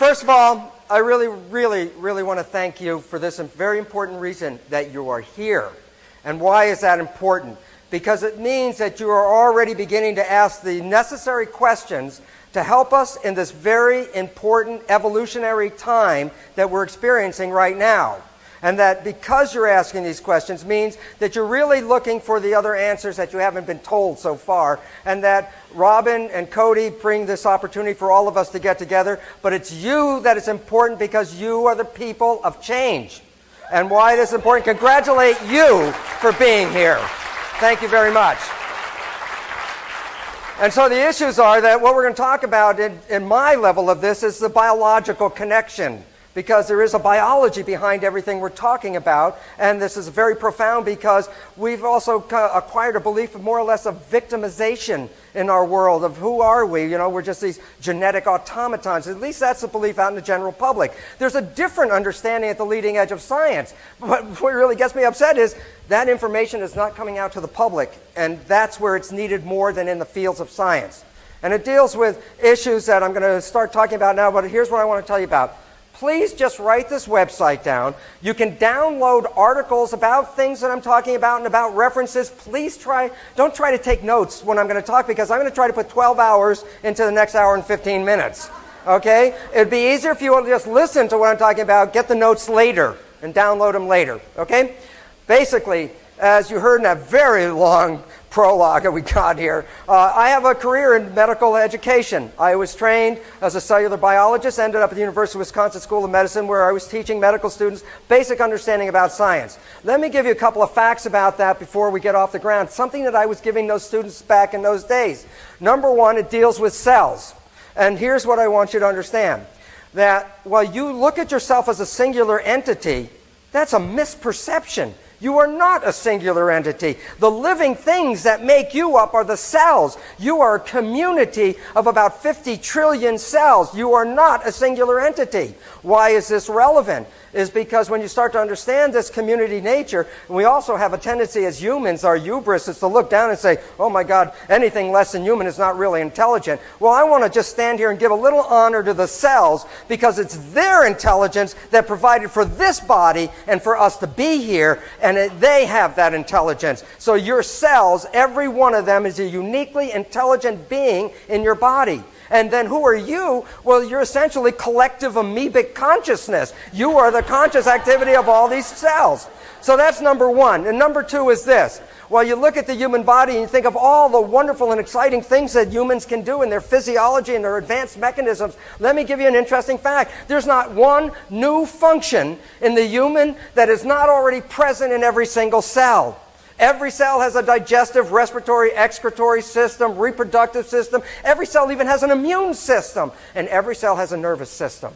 First of all, I really want to thank you for this very important reason that you are here. And why is that important? Because it means that you are already beginning to ask the necessary questions to help us in this very important evolutionary time that we're experiencing right now. And that because you're asking these questions means that you're really looking for the other answers that you haven't been told so far. And that Robin and Cody bring this opportunity for all of us to get together. But it's you that is important because you are the people of change. And why it is important, congratulate you for being here. Thank you very much. And so the issues are that what we're going to talk about in my level of this is the biological connection. Because there is a biology behind everything we're talking about. And this is very profound because we've also acquired a belief of more or less of victimization in our world of who are we? You know, we're just these genetic automatons. At least that's the belief out in the general public. There's a different understanding at the leading edge of science. But what really gets me upset is that information is not coming out to the public. And that's where it's needed more than in the fields of science. And it deals with issues that I'm going to start talking about now. But here's what I want to tell you about. Please just write this website down. You can download articles about things that I'm talking about and about references. Please don't try to take notes when I'm going to talk because I'm going to try to put 12 hours into the next hour and 15 minutes. Okay? It'd be easier if you would just listen to what I'm talking about, get the notes later, and download them later. Okay? Basically, as you heard in that very long prologue that we got here, I have a career in medical education. I was trained as a cellular biologist, ended up at the University of Wisconsin School of Medicine where I was teaching medical students basic understanding about science. Let me give you a couple of facts about that before we get off the ground. Something that I was giving those students back in those days. Number one, it deals with cells. And here's what I want you to understand. That while you look at yourself as a singular entity, that's a misperception. You are not a singular entity. The living things that make you up are the cells. You are a community of about 50 trillion cells. You are not a singular entity. Why is this relevant? Is because when you start to understand this community nature, and we also have a tendency as humans, our hubris is to look down and say, oh my God, anything less than human is not really intelligent. Well, I want to just stand here and give a little honor to the cells because it's their intelligence that provided for this body and for us to be here, and they have that intelligence. So your cells, every one of them is a uniquely intelligent being in your body. And then who are you? Well, you're essentially collective amoebic consciousness. You are the conscious activity of all these cells. So that's number one. And number two is this. Well, you look at the human body and you think of all the wonderful and exciting things that humans can do in their physiology and their advanced mechanisms. Let me give you an interesting fact. There's not one new function in the human that is not already present in every single cell. Every cell has a digestive, respiratory, excretory system, reproductive system. Every cell even has an immune system. And every cell has a nervous system.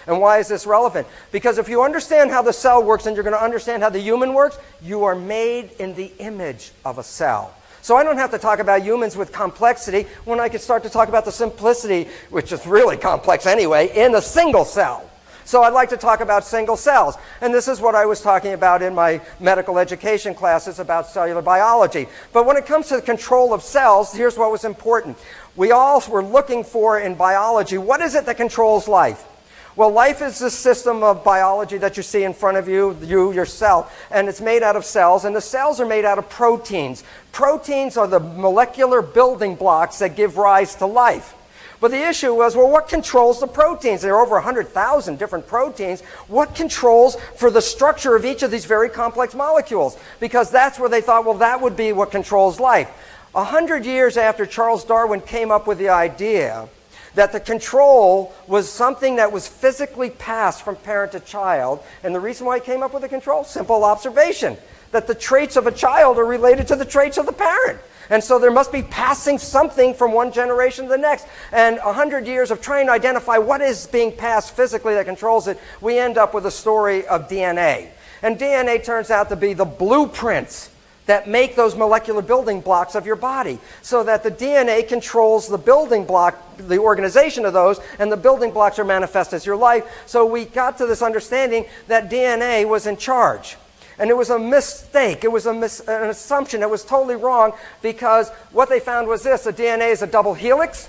And why is this relevant? Because if you understand how the cell works and you're going to understand how the human works, you are made in the image of a cell. So I don't have to talk about humans with complexity when I can start to talk about the simplicity, which is really complex anyway, in a single cell. So I'd like to talk about single cells. And this is what I was talking about in my medical education classes about cellular biology. But when it comes to the control of cells, here's what was important. We all were looking for in biology, what is it that controls life? Well, life is this system of biology that you see in front of you, yourself, and it's made out of cells, and the cells are made out of proteins. Proteins are the molecular building blocks that give rise to life. But the issue was, well, what controls the proteins? There are over 100,000 different proteins. What controls for the structure of each of these very complex molecules? Because that's where they thought, well, that would be what controls life. 100 years after Charles Darwin came up with the idea that the control was something that was physically passed from parent to child, and the reason why he came up with the control, simple observation, that the traits of a child are related to the traits of the parent. And so there must be passing something from one generation to the next. And 100 years of trying to identify what is being passed physically that controls it, we end up with a story of DNA. And DNA turns out to be the blueprints that make those molecular building blocks of your body. So that the DNA controls the building block, the organization of those, and the building blocks are manifest as your life. So we got to this understanding that DNA was in charge. And it was a mistake. It was an assumption that was totally wrong because what they found was this. The DNA is a double helix.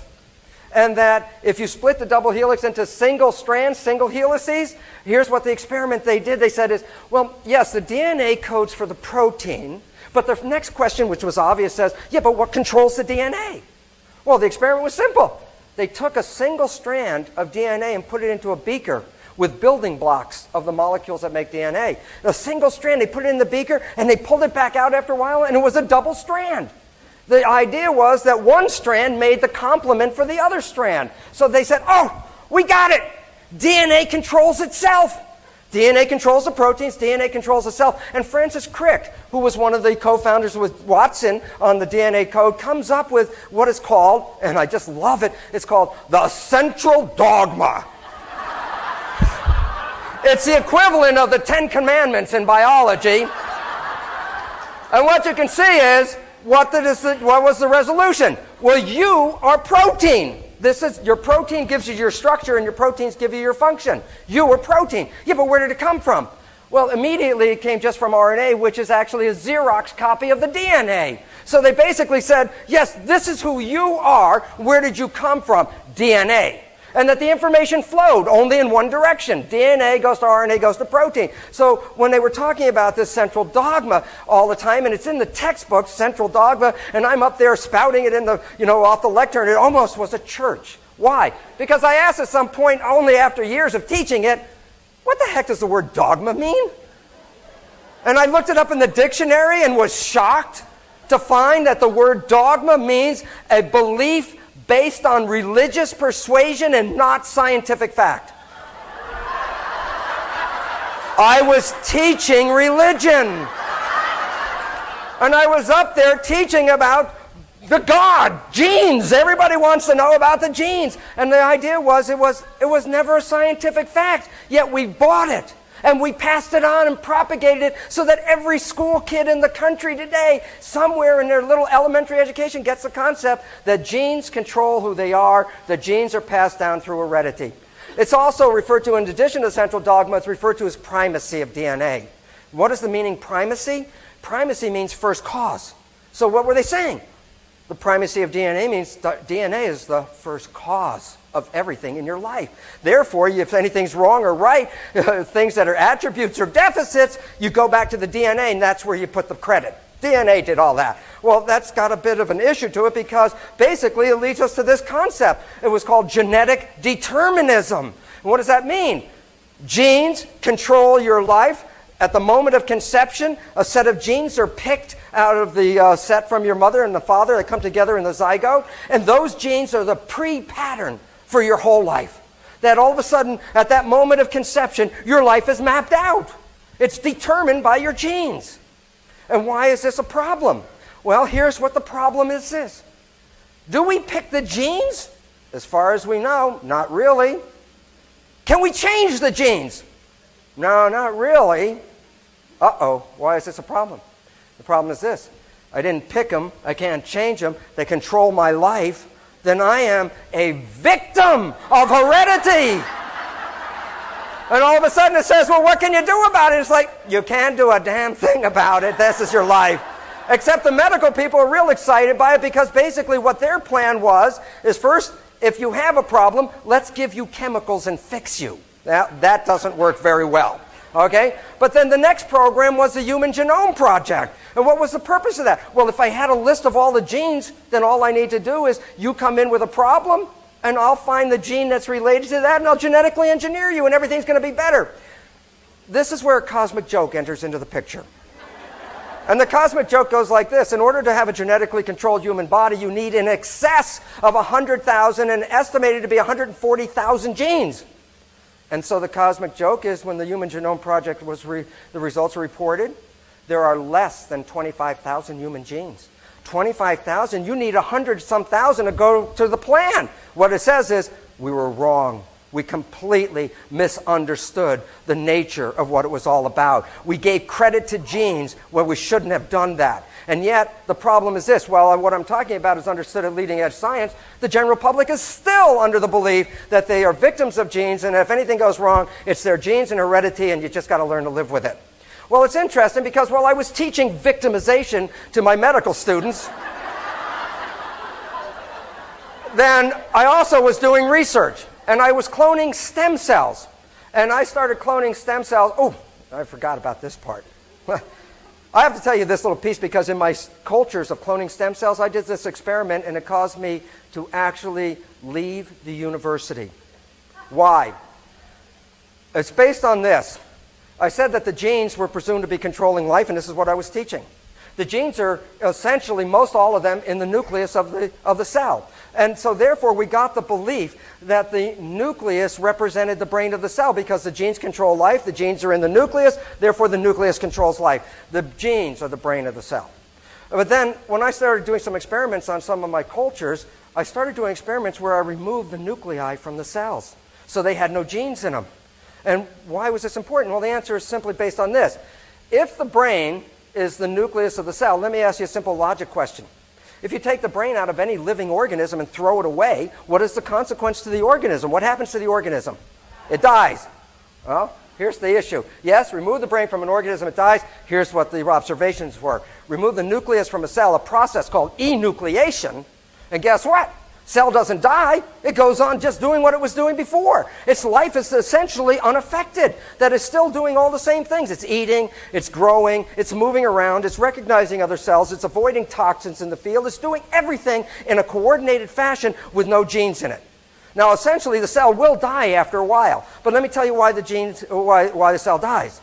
and that if you split the double helix into single strands, single helices, here's what the experiment they did. They said is, well, yes, the DNA codes for the protein, but the next question, which was obvious, says, yeah, but what controls the DNA? Well, the experiment was simple. They took a single strand of DNA and put it into a beaker with building blocks of the molecules that make DNA. A single strand, they put it in the beaker, and they pulled it back out after a while, and it was a double strand. The idea was that one strand made the complement for the other strand. So they said, oh, we got it. DNA controls itself. DNA controls the proteins, DNA controls the cell. And Francis Crick, who was one of the co-founders with Watson on the DNA code, comes up with what is called, and I just love it, it's called the central dogma. It's the equivalent of the 10 Commandments in biology. And what you can see is, what was the resolution? Well, you are protein. Your protein gives you your structure, and your proteins give you your function. You are protein. Yeah, but where did it come from? Well, immediately it came just from RNA, which is actually a Xerox copy of the DNA. So they basically said, yes, this is who you are. Where did you come from? DNA. And that the information flowed only in one direction. DNA goes to RNA, goes to protein. So when they were talking about this central dogma all the time, and it's in the textbook, central dogma, and I'm up there spouting it in the, off the lectern, it almost was a church. Why? Because I asked at some point, only after years of teaching it, what the heck does the word dogma mean? And I looked it up in the dictionary and was shocked to find that the word dogma means a belief based on religious persuasion and not scientific fact. I was teaching religion. And I was up there teaching about the God, genes. Everybody wants to know about the genes. And the idea was it was never a scientific fact, yet we bought it. And we passed it on and propagated it so that every school kid in the country today, somewhere in their little elementary education, gets the concept that genes control who they are, that genes are passed down through heredity. It's also referred to, in addition to central dogma, it's referred to as primacy of DNA. What is the meaning primacy? Primacy means first cause. So what were they saying? The primacy of DNA means DNA is the first cause of everything in your life. Therefore, if anything's wrong or right, things that are attributes or deficits, you go back to the DNA, and that's where you put the credit. DNA did all that. Well, that's got a bit of an issue to it, because basically it leads us to this concept. It was called genetic determinism. And what does that mean? Genes control your life. At the moment of conception, a set of genes are picked out of the set from your mother and the father that come together in the zygote, and those genes are the pre-pattern for your whole life. That all of a sudden, at that moment of conception, your life is mapped out. It's determined by your genes. And why is this a problem? Well, here's what the problem is this. Do we pick the genes? As far as we know, not really. Can we change the genes? No, not really. Uh-oh, why is this a problem? The problem is this. I didn't pick them. I can't change them. They control my life. Then I am a victim of heredity. And all of a sudden it says, well, what can you do about it? It's like, you can't do a damn thing about it. This is your life. Except the medical people are real excited by it, because basically what their plan was is, first, if you have a problem, let's give you chemicals and fix you. That doesn't work very well. Okay? But then the next program was the Human Genome Project. And what was the purpose of that? Well, if I had a list of all the genes, then all I need to do is you come in with a problem, and I'll find the gene that's related to that, and I'll genetically engineer you, and everything's going to be better. This is where a cosmic joke enters into the picture. And the cosmic joke goes like this. In order to have a genetically controlled human body, you need in excess of 100,000 and estimated to be 140,000 genes. And so the cosmic joke is, when the Human Genome Project was the results were reported, there are less than 25,000 human genes. 25,000, you need 100-some thousand to go to the plan. What it says is, we were wrong. We completely misunderstood the nature of what it was all about. We gave credit to genes where we shouldn't have done that. And yet, the problem is this. Well, what I'm talking about is understood at leading-edge science. The general public is still under the belief that they are victims of genes, and if anything goes wrong, it's their genes and heredity, and you just got to learn to live with it. Well, it's interesting, because while I was teaching victimization to my medical students, then I also was doing research, and I was cloning stem cells. And I started cloning stem cells. Oh, I forgot about this part. I have to tell you this little piece because in my cultures of cloning stem cells, I did this experiment, and it caused me to actually leave the university. Why? It's based on this. I said that the genes were presumed to be controlling life, and this is what I was teaching. The genes are essentially, most all of them, in the nucleus of the cell. And so therefore we got the belief that the nucleus represented the brain of the cell because the genes control life, the genes are in the nucleus, therefore the nucleus controls life. The genes are the brain of the cell. But then when I started doing some experiments on some of my cultures, I started doing experiments where I removed the nuclei from the cells. So they had no genes in them. And why was this important? Well, the answer is simply based on this. If the brain is the nucleus of the cell, let me ask you a simple logic question. If you take the brain out of any living organism and throw it away, what is the consequence to the organism? What happens to the organism? It dies. Well, here's the issue. Yes, remove the brain from an organism, it dies. Here's what the observations were. Remove the nucleus from a cell, a process called enucleation, and guess what? Cell doesn't die. It goes on just doing what it was doing before. Its life is essentially unaffected. That is still doing all the same things. It's eating, it's growing, it's moving around, it's recognizing other cells, it's avoiding toxins in the field, it's doing everything in a coordinated fashion with no genes in it. Now, essentially, the cell will die after a while. But let me tell you why the cell dies.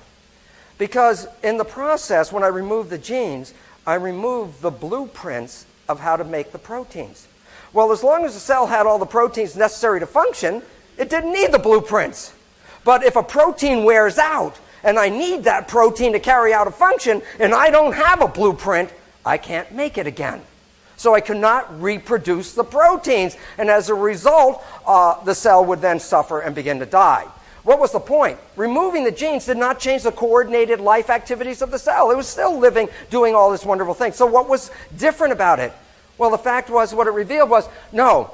Because in the process, when I remove the genes, I remove the blueprints of how to make the proteins. Well, as long as the cell had all the proteins necessary to function, it didn't need the blueprints. But if a protein wears out, and I need that protein to carry out a function, and I don't have a blueprint, I can't make it again. So I cannot reproduce the proteins, and as a result, the cell would then suffer and begin to die. What was the point? Removing the genes did not change the coordinated life activities of the cell. It was still living, doing all this wonderful thing. So what was different about it? Well, the fact was, what it revealed was, no,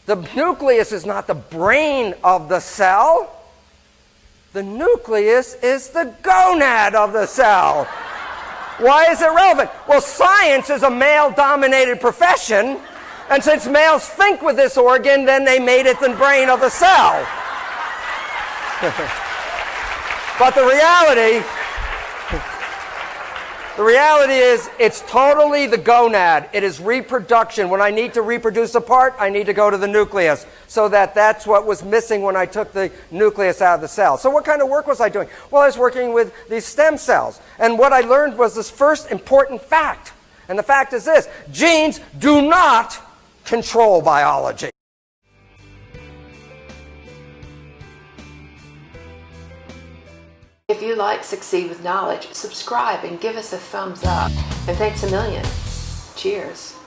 the nucleus is not the brain of the cell. The nucleus is the gonad of the cell. Why is it relevant? Well, science is a male-dominated profession, and since males think with this organ, then they made it the brain of the cell. But the reality is, it's totally the gonad. It is reproduction. When I need to reproduce a part, I need to go to the nucleus. So that's what was missing when I took the nucleus out of the cell. So what kind of work was I doing? Well, I was working with these stem cells. And what I learned was this first important fact. And the fact is this: genes do not control biology. If you like Succeed with Knowledge, subscribe and give us a thumbs up. And thanks a million. Cheers.